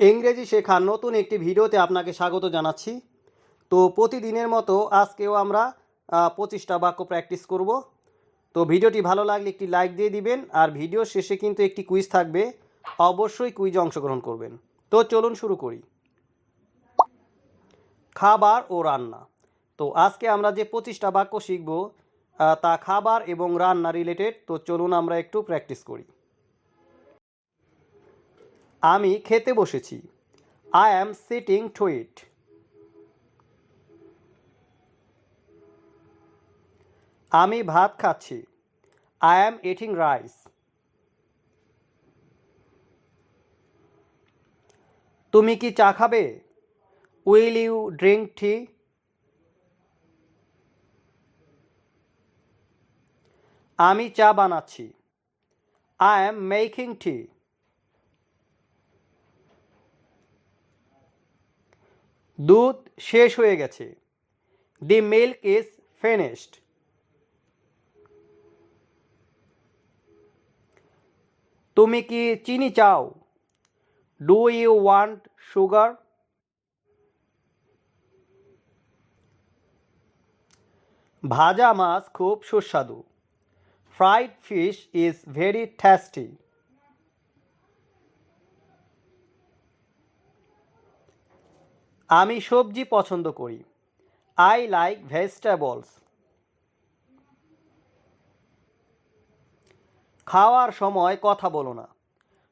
ইংরেজি শেখার নতুন একটি ভিডিওতে আপনাকে স্বাগত জানাচ্ছি। তো প্রতিদিনের মতো আজকেও আমরা 25টা বাক্য প্র্যাকটিস করব। তো ভিডিওটি ভালো লাগলে একটি লাইক দিয়ে দিবেন, আর ভিডিও শেষে কিন্তু একটি কুইজ থাকবে, অবশ্যই কুইজে অংশগ্রহণ করবেন। তো চলুন শুরু করি। খাবার ও রান্না। তো আজকে আমরা যে 25টা বাক্য শিখব তা খাবার এবং রান্না রিলেটেড। তো চলুন আমরা একটু প্র্যাকটিস করি। আমি খেতে বসেছি। I am sitting to it. আমি ভাত খাচ্ছি। I am eating rice. তুমি কি চা খাবে? Will you drink tea? আমি চা বানাচ্ছি। I am making tea. দুধ শেষ হয়ে গেছে। The milk is finished. তুমি কি চিনি চাও? Do you want sugar? ভাজা মাছ খুব সুস্বাদু। Fried fish is very tasty. আমি সবজি পছন্দ করি। I like vegetables. খাওয়ার সময় কথা বলো না।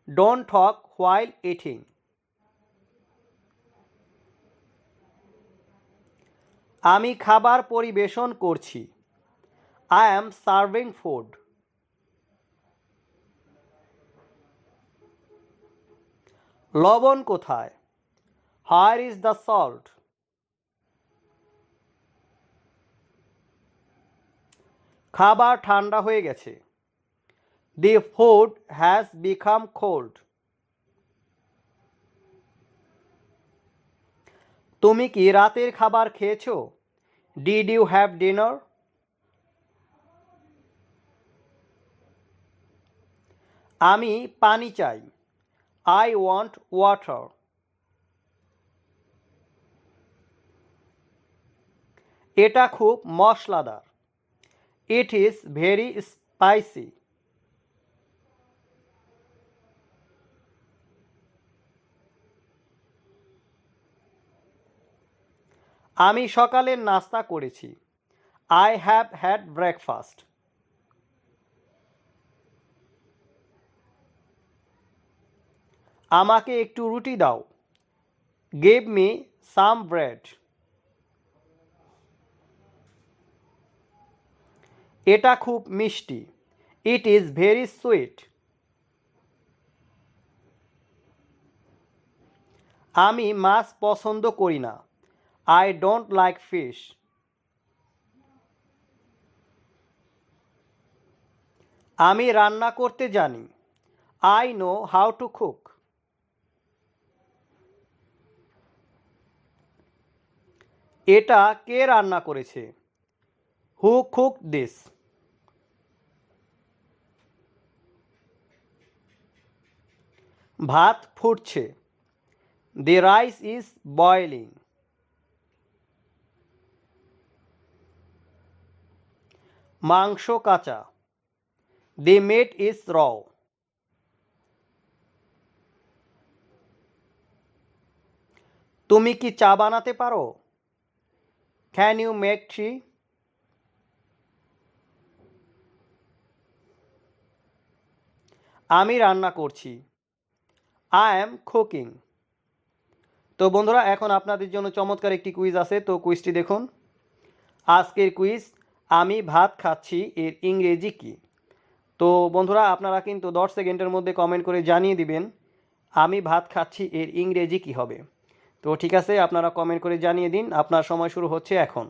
Don't talk while eating. আমি খাবার পরিবেশন করছি। I am serving food. লবণ কোথায়? Where is the salt? খাবার ঠান্ডা হয়ে গেছে। The food has become cold. তুমি কি রাতের খাবার খেয়েছো? Did you have dinner? আমি পানি চাই। I want water. এটা খুব মশলাদার। It is very spicy. আমি সকালের নাস্তা করেছি। I have had breakfast. আমাকে একটু রুটি দাও। Give me some bread. এটা খুব মিষ্টি। It is very sweet. আমি মাছ পছন্দ করি না। I don't like fish. আমি রান্না করতে জানি। I know how to cook. এটা কে রান্না করেছে? Who cooked this? ভাত ফুটছে। The rice is boiling. মাংস কাঁচা। The meat is raw. তুমি কি চা বানাতে পারো? Can you make tea? আমি রান্না করছি। I am cooking. তো বন্ধুরা, এখন আপনাদের জন্য চমৎকার একটি কুইজ আছে। তো কুইজটি দেখুন। আজকের কুইজ, আমি ভাত খাচ্ছি এর ইংরেজি কি? তো বন্ধুরা, আপনারা কিন্তু 10 সেকেন্ডের মধ্যে কমেন্ট করে জানিয়ে দিবেন আমি ভাত খাচ্ছি এর ইংরেজি কি হবে। তো ঠিক আছে, আপনারা কমেন্ট করে জানিয়ে দিন। আপনার সময় শুরু হচ্ছে এখন।